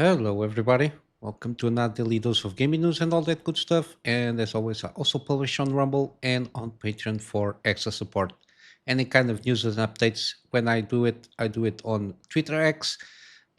Hello, everybody. Welcome to another daily dose of gaming news and all that good stuff. And as always, I also publish on Rumble and on Patreon for extra support. Any kind of news and updates, when I do it on Twitter X.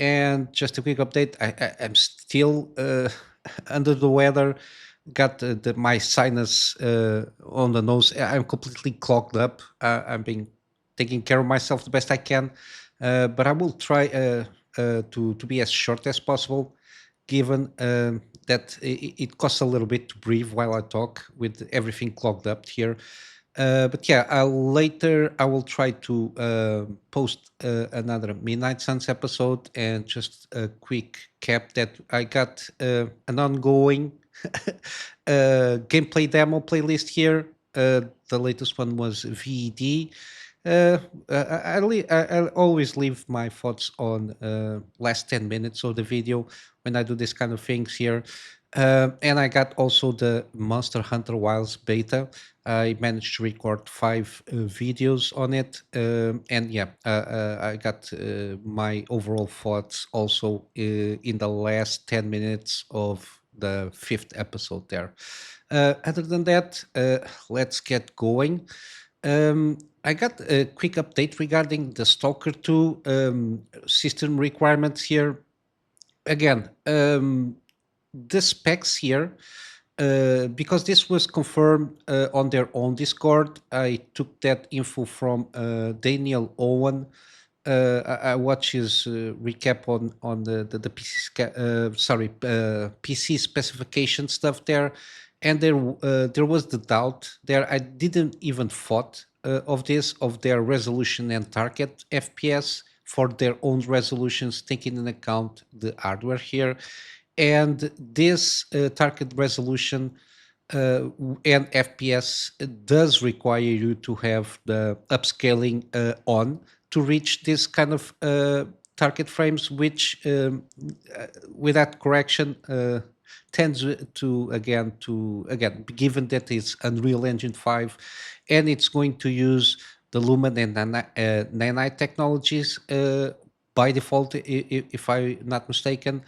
And just a quick update, I'm still under the weather. Got my sinus on the nose. I'm completely clogged up. I'm being taking care of myself the best I can. But I will try to be as short as possible, given that it costs a little bit to breathe while I talk with everything clogged up here. But yeah, later I will try to post another Midnight Suns episode and just a quick cap that I got an ongoing gameplay demo playlist here. The latest one was VED. Uh, I always leave my thoughts on last 10 minutes of the video when I do this kind of things here. And I got also the Monster Hunter Wilds beta. I managed to record five videos on it. And yeah, I got my overall thoughts also in the last 10 minutes of the fifth episode there. Other than that, let's get going. I got a quick update regarding the Stalker 2 system requirements here. Again, the specs here, because this was confirmed on their own Discord. I took that info from Daniel Owen. I watched his recap on the PC PC specification stuff there, and there was the doubt there. I didn't even thought of their resolution and target FPS for their own resolutions, taking into account the hardware here, and this target resolution and FPS does require you to have the upscaling on to reach this kind of target frames, which with that correction tends to again, given that it's Unreal Engine 5 and it's going to use the Lumen and Nanite technologies by default, if I'm not mistaken.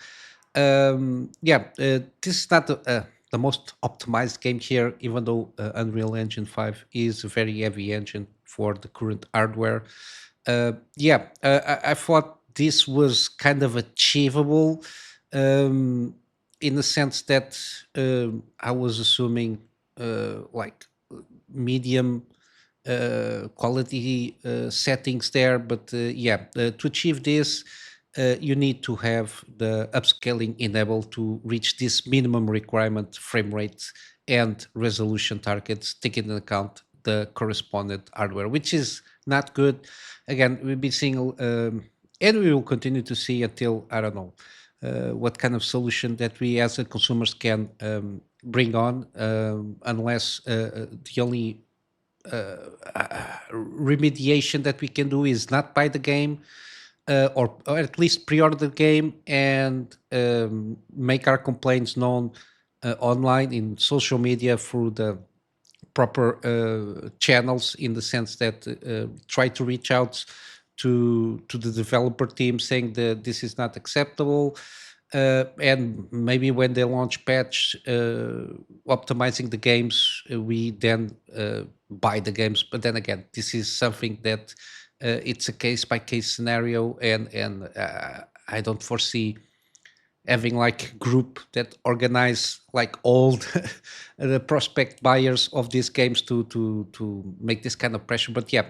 Yeah, this is not the most optimized game here, even though Unreal Engine 5 is a very heavy engine for the current hardware. Yeah, I thought this was kind of achievable, um, in the sense that I was assuming like medium quality settings there. But yeah, to achieve this, you need to have the upscaling enabled to reach this minimum requirement frame rate and resolution targets, taking into account the correspondent hardware, which is not good. Again, we've been seeing, and we will continue to see until, I don't know, what kind of solution that we as a consumers can bring on, unless the only remediation that we can do is not buy the game, or at least pre-order the game and make our complaints known online in social media through the proper channels, in the sense that try to reach out to the developer team saying that this is not acceptable, and maybe when they launch patch optimizing the games, we then buy the games. But then again, this is something that it's a case by case scenario, and I don't foresee having like group that organize like all the prospect buyers of these games to make this kind of pressure. But yeah,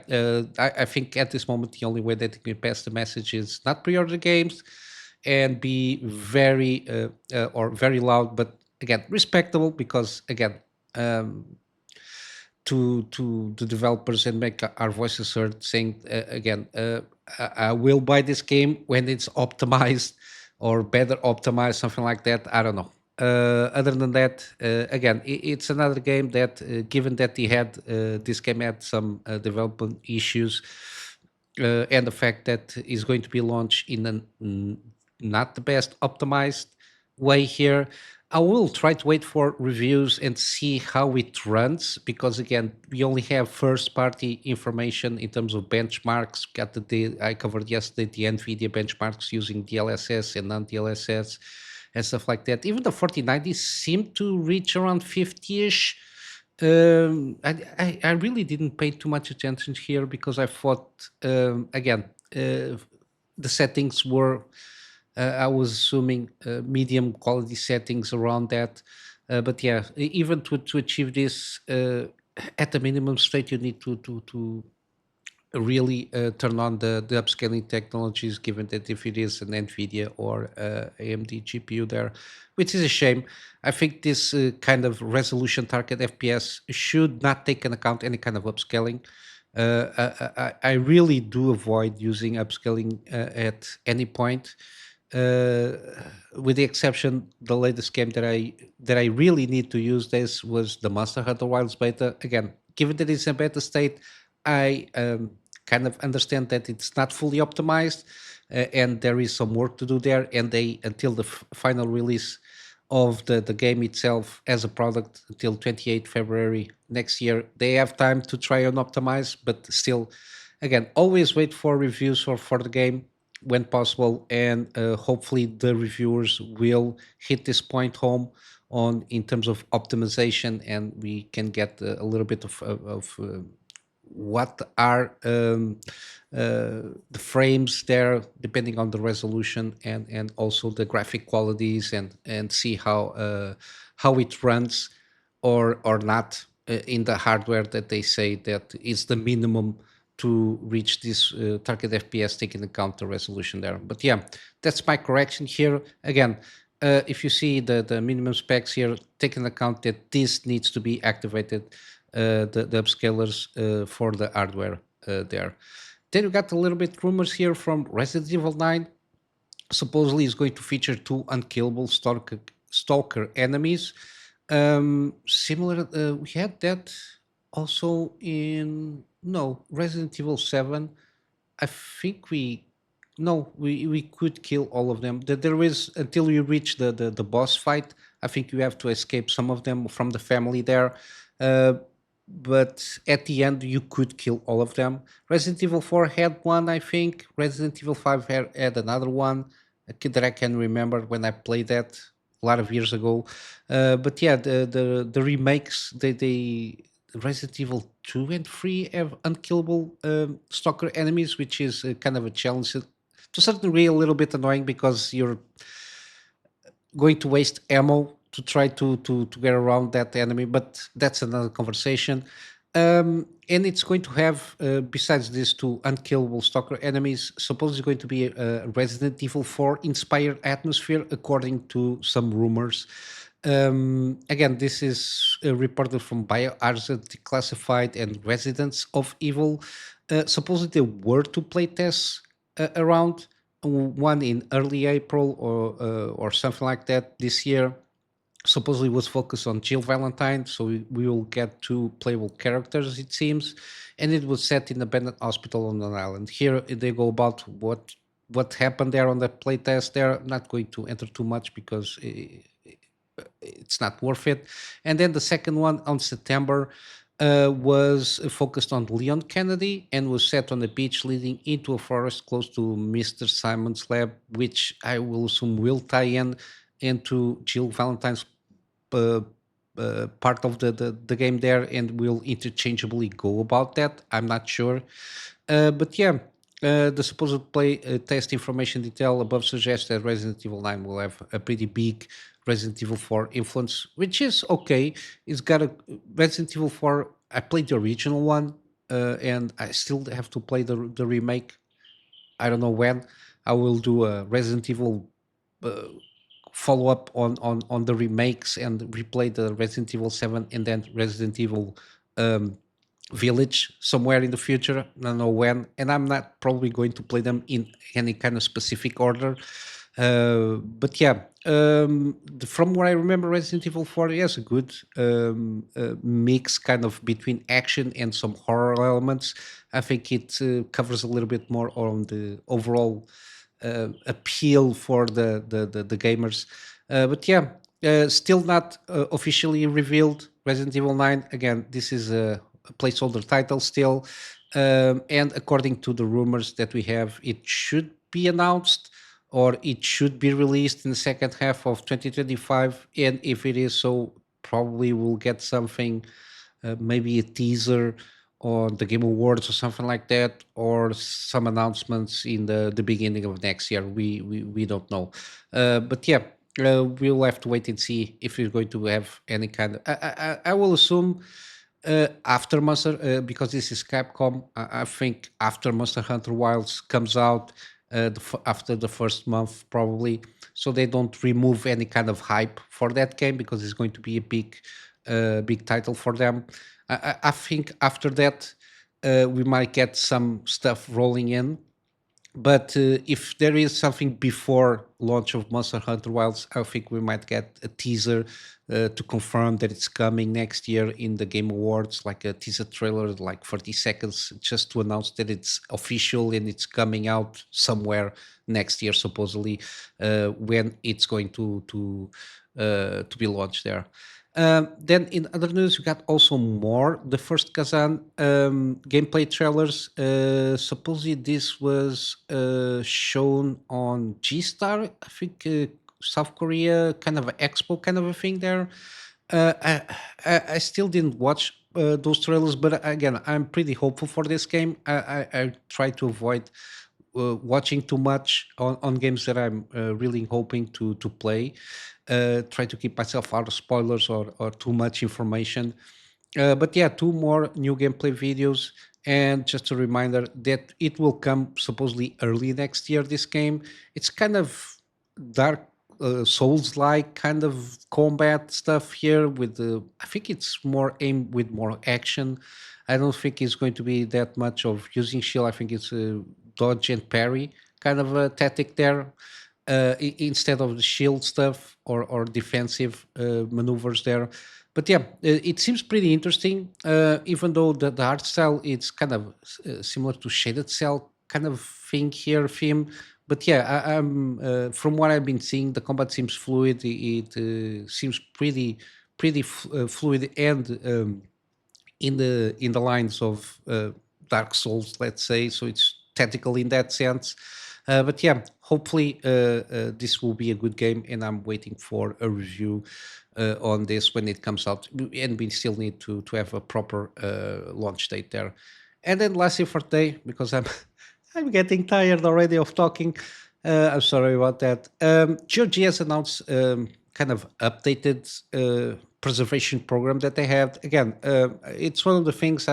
I think at this moment the only way that you can pass the message is not pre-order games and be very or very loud, but again respectable, because again, um, to the developers and make our voices heard, saying again, I will buy this game when it's optimized or better optimized, something like that. I don't know. Other than that, again, it's another game that, given that this game had some development issues, and the fact that is going to be launched in not the best optimized way here, I will try to wait for reviews and see how it runs because again, we only have first-party information in terms of benchmarks. Got I covered yesterday the NVIDIA benchmarks using DLSS and non-DLSS and stuff like that. Even the 4090 seemed to reach around 50ish. I really didn't pay too much attention here because I thought again the settings were I was assuming medium quality settings around that. But yeah, even to achieve this at the minimum state, you need to really turn on the upscaling technologies, given that if it is an NVIDIA or AMD GPU there, which is a shame. I think this kind of resolution target FPS should not take into account any kind of upscaling. I really do avoid using upscaling at any point, uh, with the exception the latest game that I really need to use this was the Monster Hunter Wilds beta. Again, given that it's a beta state, I kind of understand that it's not fully optimized, and there is some work to do there. And they until the final release of the game itself as a product until 28 February next year, they have time to try and optimize. But still, again, always wait for reviews for the game when possible, and hopefully the reviewers will hit this point home on in terms of optimization, and we can get a little bit of what are the frames there depending on the resolution and also the graphic qualities, and see how it runs or not in the hardware that they say that is the minimum to reach this target FPS, taking into account the resolution there. But yeah, that's my correction here. Again, if you see the minimum specs here, take into account that this needs to be activated, the upscalers for the hardware there. Then we got a little bit rumors here from Resident Evil 9. Supposedly is going to feature two unkillable stalker enemies. Similar, we had that also in no Resident Evil 7. I think we could kill all of them. There is until you reach the boss fight. I think you have to escape some of them from the family there. Uh, but at the end, you could kill all of them. Resident Evil 4 had one, I think. Resident Evil 5 had another one that I can remember when I played that a lot of years ago. But yeah, the remakes, they Resident Evil 2 and 3 have unkillable stalker enemies, which is kind of a challenge. To a certain degree, a little bit annoying because you're going to waste ammo to try to get around that enemy, but that's another conversation. And it's going to have, besides these two unkillable stalker enemies, supposedly going to be a Resident Evil 4 inspired atmosphere, according to some rumors. Again, this is reported from Biohazard Declassified and Residents of Evil. Supposedly, there were two playtests around, one in early April or something like that this year. Supposedly was focused on Jill Valentine, so we will get two playable characters, it seems, and it was set in a abandoned hospital on an island. Here they go about what happened there on the playtest. They're not going to enter too much because it's not worth it. And then the second one on September was focused on Leon Kennedy and was set on a beach leading into a forest close to Mr. Simon's lab, which I will assume will tie in into Jill Valentine's uh, part of the game there, and will interchangeably go about that. I'm not sure. But yeah, the supposed play test information detail above suggests that Resident Evil 9 will have a pretty big Resident Evil 4 influence, which is okay. It's got a Resident Evil 4. I played the original one, and I still have to play the remake. I don't know when. I will do a Resident Evil uh, follow up on the remakes and replay the Resident Evil 7 and then Resident Evil um, Village somewhere in the future. I don't know when, and I'm not probably going to play them in any kind of specific order. But yeah, from what I remember, Resident Evil 4 has a good mix kind of between action and some horror elements. I think it covers a little bit more on the overall appeal for the gamers. But yeah, Still not officially revealed. Resident Evil 9. Again, this is a placeholder title still. And according to the rumors that we have, it should be announced or it should be released in the second half of 2025. And if it is so, probably we'll get something, maybe a teaser on the Game Awards or something like that, or some announcements in the beginning of next year. We don't know, but yeah, we'll have to wait and see if we're going to have any kind of. I will assume after Monster, because this is Capcom. I think after Monster Hunter Wilds comes out, after the first month probably, so they don't remove any kind of hype for that game because it's going to be a big title for them. I think after that, we might get some stuff rolling in, but if there is something before launch of Monster Hunter Wilds, I think we might get a teaser to confirm that it's coming next year in the Game Awards, like a teaser trailer, like 40 seconds, just to announce that it's official and it's coming out somewhere next year, supposedly, when it's going to be launched there. Then in other news, we got also more. The first Khazan gameplay trailers. Supposedly this was shown on G Star, I think, South Korea, kind of an expo kind of a thing there. I still didn't watch those trailers, but again, I'm pretty hopeful for this game. I try to avoid watching too much on games that I'm really hoping to play. Try to keep myself out of spoilers or too much information. But yeah, two more new gameplay videos. And just a reminder that it will come supposedly early next year. This game, it's kind of dark Souls-like kind of combat stuff here. With the, I think it's more aimed with more action. I don't think it's going to be that much of using shield. I think it's a dodge and parry kind of a tactic there, instead of the shield stuff or defensive maneuvers there. But yeah, it seems pretty interesting. Even though the art style it's kind of similar to shaded cell kind of thing here, theme. But yeah, I'm from what I've been seeing, the combat seems fluid. It seems pretty fluid and in the lines of Dark Souls, let's say. So it's tactical in that sense. But yeah, hopefully this will be a good game, and I'm waiting for a review on this when it comes out. And we still need to have a proper launch date there. And then lastly for today, because I'm I'm getting tired already of talking. I'm sorry about that. GOG has announced kind of updated preservation program that they have. Again, it's one of the things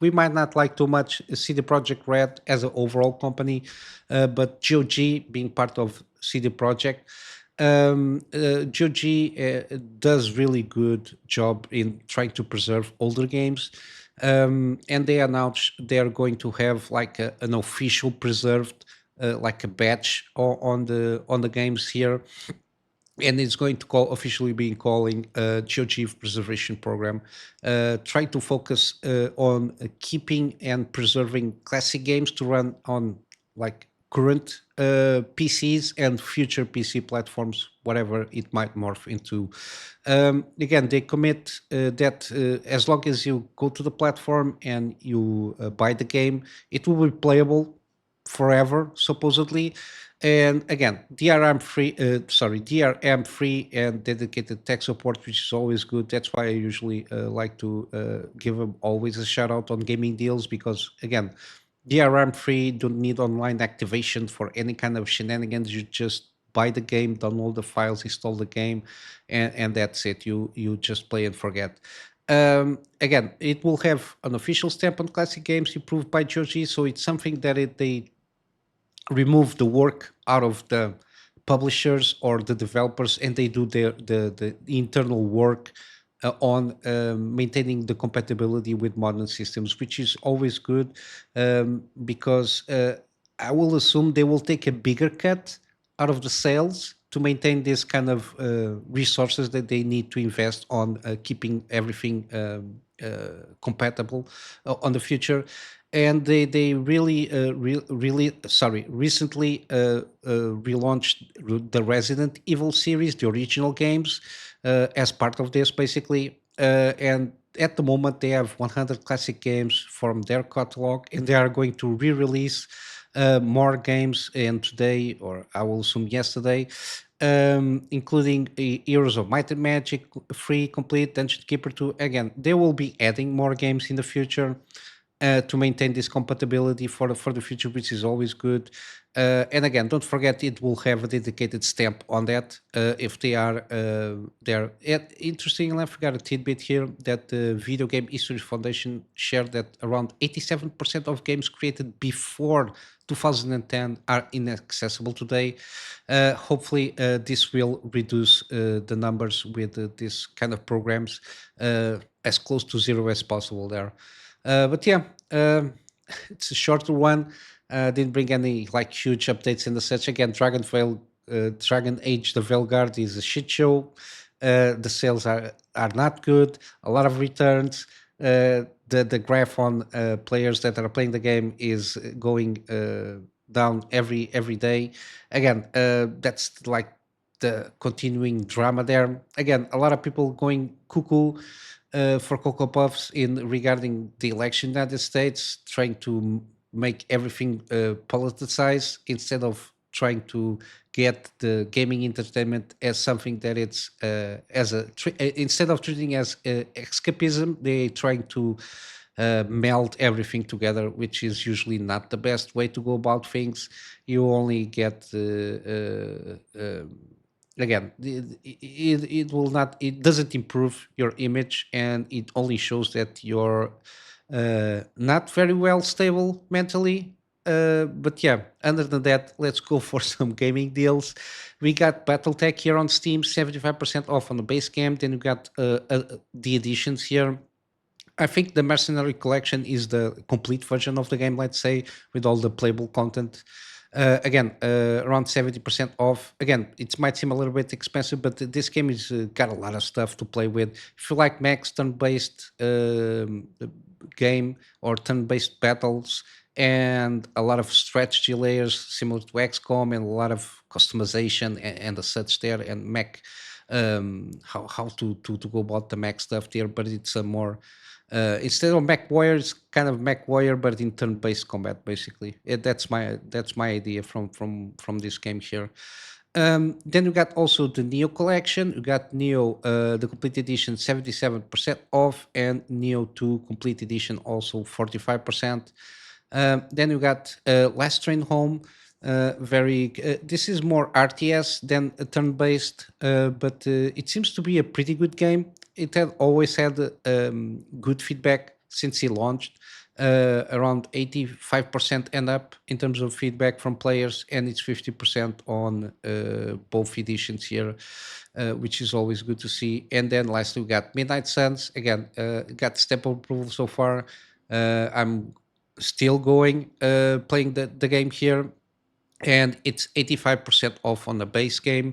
we might not like too much CD Projekt Red as an overall company, but GOG being part of CD Projekt, GOG does really good job in trying to preserve older games. And they announced they're going to have like an official preserved, like a badge on the games here, and it's going to call officially being calling GOG preservation program. Try to focus on keeping and preserving classic games to run on like current PCs and future PC platforms, whatever it might morph into. Again, they commit that as long as you go to the platform and you buy the game, it will be playable forever, supposedly. And again, DRM free and dedicated tech support, which is always good. That's why I usually like to give them always a shout out on gaming deals, because again, DRM free, don't need online activation for any kind of shenanigans. You just buy the game, download the files, install the game, and that's it. You just play and forget. Again, it will have an official stamp on classic games approved by GOG, so it's something that they remove the work out of the publishers or the developers, and they do the internal work on maintaining the compatibility with modern systems, which is always good, because I will assume they will take a bigger cut out of the sales to maintain this kind of resources that they need to invest on keeping everything compatible on the future. and they really really recently relaunched the Resident Evil series, the original games, as part of this basically. And at the moment they have 100 classic games from their catalog, and they are going to re-release more games, and today, or I will assume yesterday, including Heroes of Might and Magic, free, complete, Dungeon Keeper 2. Again, they will be adding more games in the future to maintain this compatibility for the future, which is always good. And again, don't forget it will have a dedicated stamp on that if they are there. Interestingly, I forgot a tidbit here that the Video Game History Foundation shared that around 87% of games created before 2010 are inaccessible today. Hopefully, this will reduce the numbers with this kind of programs as close to zero as possible there. But yeah, it's a shorter one. Didn't bring any like huge updates in the such. Again, Dragon Age: The Veilguard is a shit show. The sales are not good. A lot of returns. The graph on players that are playing the game is going down every day. Again, that's like the continuing drama there. Again, a lot of people going cuckoo for Cocoa Puffs in regarding the election in the United States, trying to make everything politicized instead of trying to get the gaming entertainment as something that it's instead of treating as escapism, they trying to meld everything together, which is usually not the best way to go about things. You only get again it will not, it doesn't improve your image, and it only shows that you're not very well stable mentally. But yeah, other than that, let's go for some gaming deals. We got battletech here on Steam, 75% off on the base game. Then we got the editions here. I think the Mercenary Collection is the complete version of the game, let's say, with all the playable content. Again, around 70% off. Again, it might seem a little bit expensive, but this game is got a lot of stuff to play with. If you like max turn-based game or turn-based battles and a lot of strategy layers similar to XCOM and a lot of customization and the such there, and mech, how to go about the mech stuff there, but it's a more instead of mech warrior, it's kind of mech warrior, but in turn-based combat, basically. That's my idea from this game here. Then we got also the Neo collection. We got Neo, the complete edition, 77% off, and Neo 2 complete edition also 45%. Then we got Last Train Home. Very. This is more RTS than a turn-based, but it seems to be a pretty good game. It had always had good feedback since he launched, around 85% and up in terms of feedback from players, and it's 50% on both editions here, which is always good to see. And then lastly, we got Midnight Suns. Again, got step of approval so far. I'm still going, playing the game here, and it's 85% off on the base game.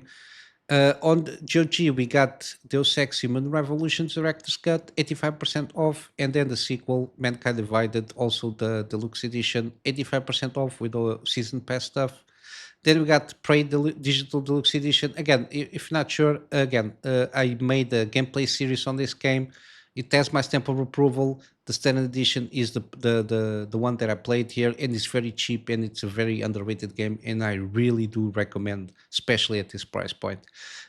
On the GOG, we got Deus Ex Human Revolution Director's Cut, 85% off, and then the sequel, Mankind Divided, also the deluxe edition, 85% off with all season pass stuff. Then we got Prey Digital Deluxe Edition. Again, if not sure, again, I made a gameplay series on this game. It has my stamp of approval. The standard edition is the one that I played here, and it's very cheap, and it's a very underrated game, and I really do recommend, especially at this price point.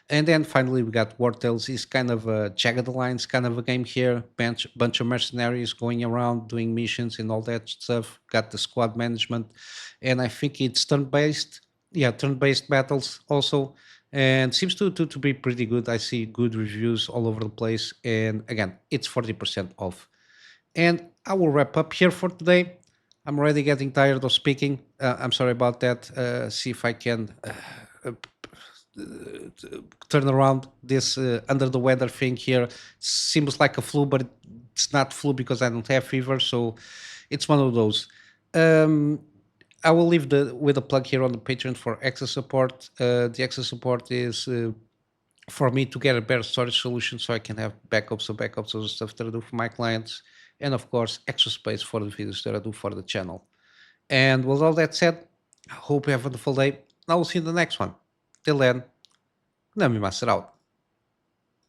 And then finally, we got Wartales. It's kind of a Jagged Alliance kind of a game here. Bunch of mercenaries going around doing missions and all that stuff. Got the squad management, and I think it's turn-based. Yeah, turn-based battles also, and seems to be pretty good. I see good reviews all over the place, and again, it's 40% off. And I will wrap up here for today. I'm already getting tired of speaking. I'm sorry about that. See if I can turn around this under the weather thing here. Seems like a flu, but it's not flu because I don't have fever. So it's one of those. Um, I will leave the with a plug here on the Patreon for access support. The access support is for me to get a better storage solution so I can have backups of stuff that I do for my clients. and of course extra space for the videos that I do for the channel. And with all that said, I hope you have a wonderful day. I will see you in the next one. Till then, Kunamy Master out.